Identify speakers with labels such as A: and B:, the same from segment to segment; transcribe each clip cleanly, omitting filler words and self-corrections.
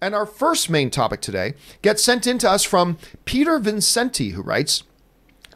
A: And our first main topic today gets sent in to us from Peter Vincente, who writes,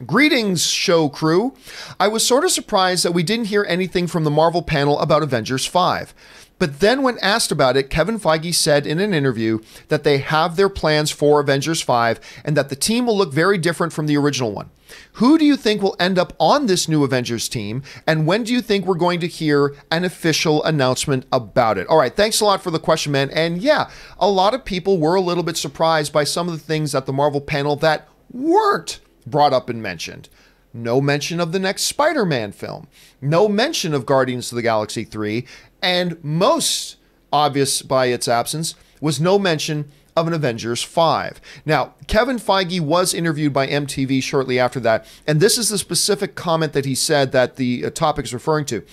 A: "Greetings, show crew. I was sort of surprised that we didn't hear anything from the Marvel panel about Avengers 5. But then when asked about it, Kevin Feige said in an interview that they have their plans for Avengers 5 and that the team will look very different from the original one. Who do you think will end up on this new Avengers team? And when do you think we're going to hear an official announcement about it?" All right, thanks a lot for the question, man. And yeah, a lot of people were a little bit surprised by some of the things at the Marvel panel that weren't brought up and mentioned. No mention of the next Spider-Man film. No mention of Guardians of the Galaxy 3. And most obvious by its absence was no mention of an Avengers 5. Now, Kevin Feige was interviewed by MTV shortly after that, and this is the specific comment that he said that the topic is referring to.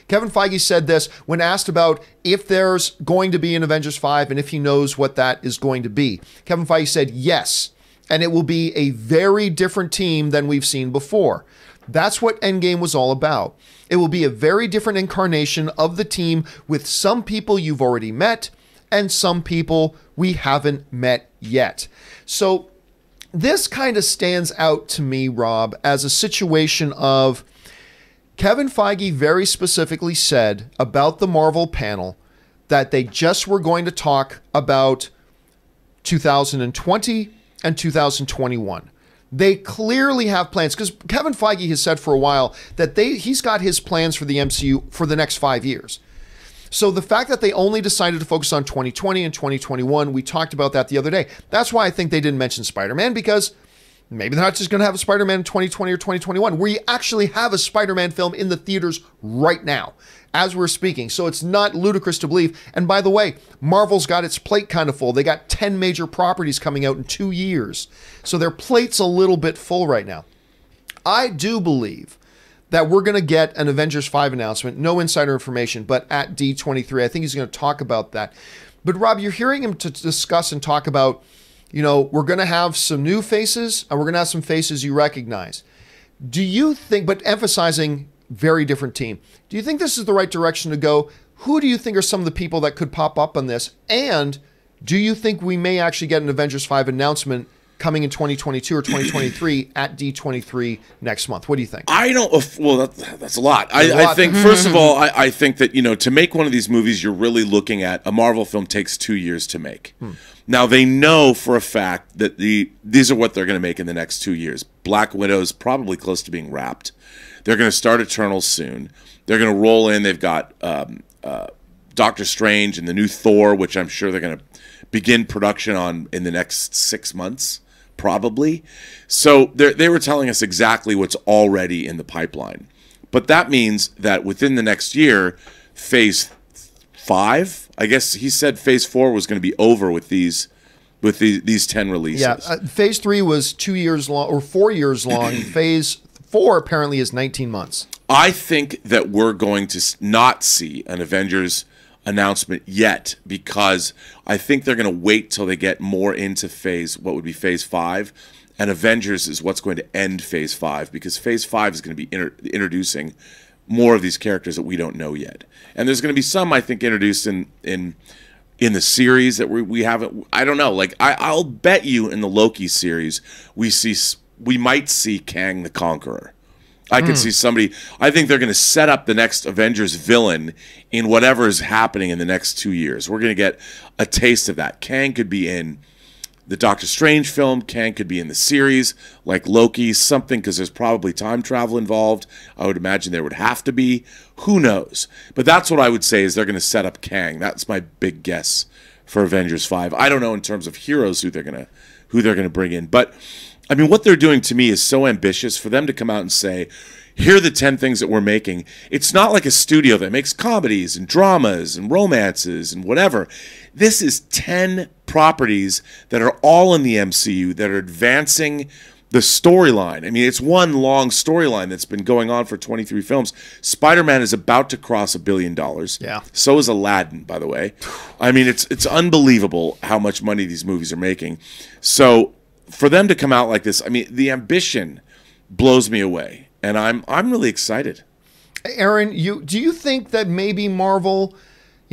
A: Kevin Feige said this when asked about if there's going to be an Avengers 5 and if he knows what that is going to be. Kevin Feige said yes, and it will be a very different team than we've seen before. That's what Endgame was all about. It will be a very different incarnation of the team with some people you've already met and some people we haven't met yet. So this kind of stands out to me, Rob, as a situation of Kevin Feige very specifically said about the Marvel panel that they just were going to talk about 2020 and 2021. They clearly have plans because Kevin Feige has said for a while that he's got his plans for the MCU for the next 5 years. So the fact that they only decided to focus on 2020 and 2021, we talked about that the other day. That's why I think they didn't mention Spider-Man, because maybe they're not just going to have a Spider-Man in 2020 or 2021, where you actually have a Spider-Man film in the theaters right now as we're speaking. So it's not ludicrous to believe. And by the way, Marvel's got its plate kind of full. They got 10 major properties coming out in 2 years. So their plate's a little bit full right now. I do believe that we're going to get an Avengers 5 announcement. No insider information, but at D23, I think he's going to talk about that. But Rob, you're hearing him to discuss and talk about, we're going to have some new faces and we're going to have some faces you recognize. Do you think, but emphasizing very different team, do you think this is the right direction to go? Who do you think are some of the people that could pop up on this? And do you think we may actually get an Avengers 5 announcement coming in 2022 or 2023 at D23 next month? What do you think?
B: I don't. Well, that's a lot. I think, first of all, I think that, to make one of these movies, you're really looking at a Marvel film takes 2 years to make. Now, they know for a fact that these are what they're going to make in the next 2 years. Black Widow's probably close to being wrapped. They're going to start Eternals soon. They're going to roll in. They've got Doctor Strange and the new Thor, which I'm sure they're going to begin production on in the next 6 months, probably. So they were telling us exactly what's already in the pipeline. But that means that within the next year, Phase 5, I guess he said Phase 4 was going to be over with these 10 releases.
A: Yeah, Phase 3 was 2 years long or 4 years long. Phase 4 apparently is 19 months.
B: I think that we're going to not see an Avengers announcement yet, because I think they're going to wait till they get more into what would be Phase 5, and Avengers is what's going to end Phase 5, because Phase 5 is going to be introducing more of these characters that we don't know yet. And there's going to be some, I think, introduced in the series that we haven't. I don't know. Like I'll bet you in the Loki series we might see Kang the Conqueror. I could see somebody. I think they're going to set up the next Avengers villain in whatever is happening in the next 2 years. We're going to get a taste of that. Kang could be in the Doctor Strange film. Kang could be in the series, like Loki, something, because there's probably time travel involved. I would imagine there would have to be. Who knows? But that's what I would say is they're going to set up Kang. That's my big guess for Avengers 5. I don't know in terms of heroes who they're going to bring in, but I mean, what they're doing to me is so ambitious. For them to come out and say, here are the 10 things that we're making. It's not like a studio that makes comedies and dramas and romances and whatever. This is 10 properties that are all in the MCU that are advancing the storyline. I mean, it's one long storyline that's been going on for 23 films. Spider-Man is about to cross $1 billion.
A: Yeah.
B: So is Aladdin, by the way. I mean, it's unbelievable how much money these movies are making. So for them to come out like this, I mean, the ambition blows me away, and I'm really excited.
A: Aaron, do you think that maybe Marvel,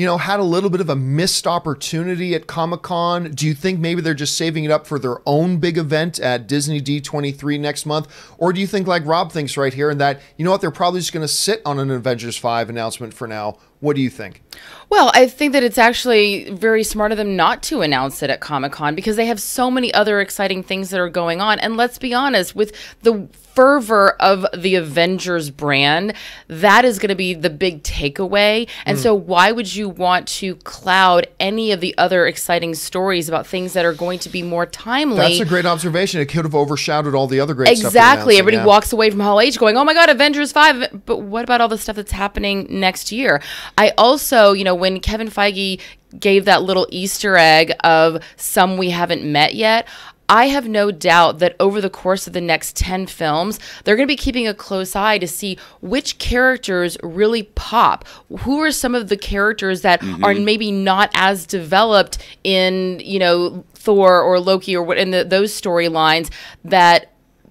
A: had a little bit of a missed opportunity at Comic-Con? Do you think maybe they're just saving it up for their own big event at Disney D23 next month? Or do you think, like Rob thinks right here, and that, you know what, they're probably just going to sit on an Avengers 5 announcement for now? What do you think?
C: Well, I think that it's actually very smart of them not to announce it at Comic-Con, because they have so many other exciting things that are going on. And let's be honest, with the fervor of the Avengers brand, that is going to be the big takeaway. And so why would you want to cloud any of the other exciting stories about things that are going to be more timely?
A: That's a great observation. It could have overshadowed all the other great stuff.
C: Exactly. Everybody walks away from Hall H going, oh my God, Avengers 5. But what about all the stuff that's happening next year? I also, when Kevin Feige gave that little Easter egg of some we haven't met yet, I have no doubt that over the course of the next 10 films, they're going to be keeping a close eye to see which characters really pop. Who are some of the characters that are maybe not as developed in, Thor or Loki or what in those storylines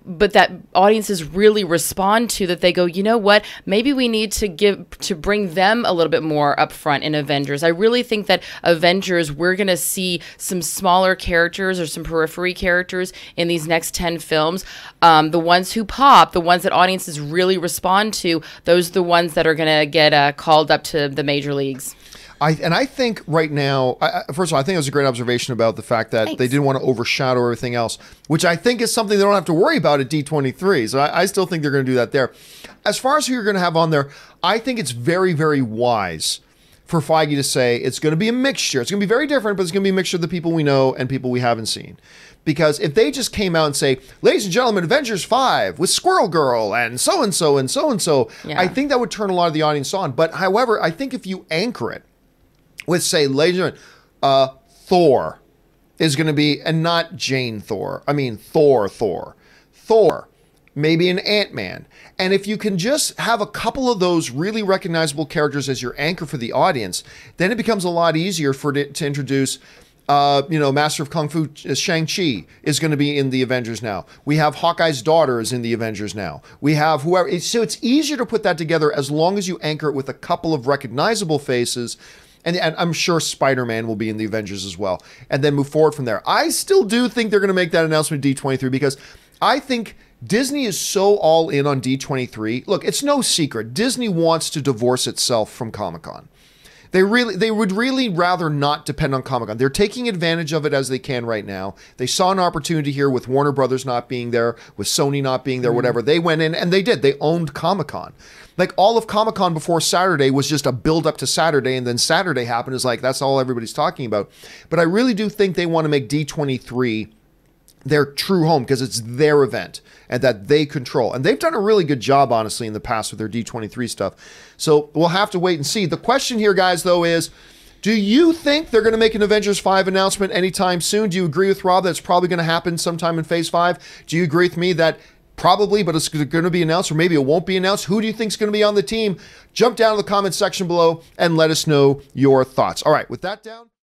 C: but that audiences really respond to, that they go, you know what, maybe we need to bring them a little bit more up front in Avengers. I really think that Avengers, we're going to see some smaller characters or some periphery characters in these next 10 films. The ones who pop, the ones that audiences really respond to, those are the ones that are going to get called up to the major leagues.
A: I think right now, first of all, I think it was a great observation about the fact that they didn't want to overshadow everything else, which I think is something they don't have to worry about at D23. So I still think they're going to do that there. As far as who you're going to have on there, I think it's very, very wise for Feige to say it's going to be a mixture. It's going to be very different, but it's going to be a mixture of the people we know and people we haven't seen. Because if they just came out and say, ladies and gentlemen, Avengers 5 with Squirrel Girl and so-and-so and so-and-so, I think that would turn a lot of the audience on. But however, I think if you anchor it with, say, ladies and gentlemen, Thor is going to be, and not Jane Thor, I mean Thor, maybe an Ant-Man. And if you can just have a couple of those really recognizable characters as your anchor for the audience, then it becomes a lot easier for it to introduce Master of Kung Fu, Shang-Chi is going to be in the Avengers now. We have Hawkeye's daughter is in the Avengers now. We have whoever. So it's easier to put that together as long as you anchor it with a couple of recognizable faces. And I'm sure Spider-Man will be in the Avengers as well. And then move forward from there. I still do think they're going to make that announcement at D23 because I think Disney is so all in on D23. Look, it's no secret. Disney wants to divorce itself from Comic-Con. They would really rather not depend on Comic-Con. They're taking advantage of it as they can right now. They saw an opportunity here with Warner Brothers not being there, with Sony not being there, whatever. They went in and they did. They owned Comic-Con. Like all of Comic-Con before Saturday was just a build up to Saturday, and then Saturday happened. Is like, that's all everybody's talking about. But I really do think they want to make D23 their true home because it's their event and that they control. And they've done a really good job, honestly, in the past with their D23 stuff. So we'll have to wait and see. The question here, guys, though, is do you think they're going to make an Avengers 5 announcement anytime soon? Do you agree with Rob that it's probably going to happen sometime in Phase 5? Do you agree with me that probably, but it's going to be announced, or maybe it won't be announced? Who do you think is going to be on the team? Jump down to the comment section below and let us know your thoughts. All right, with that down.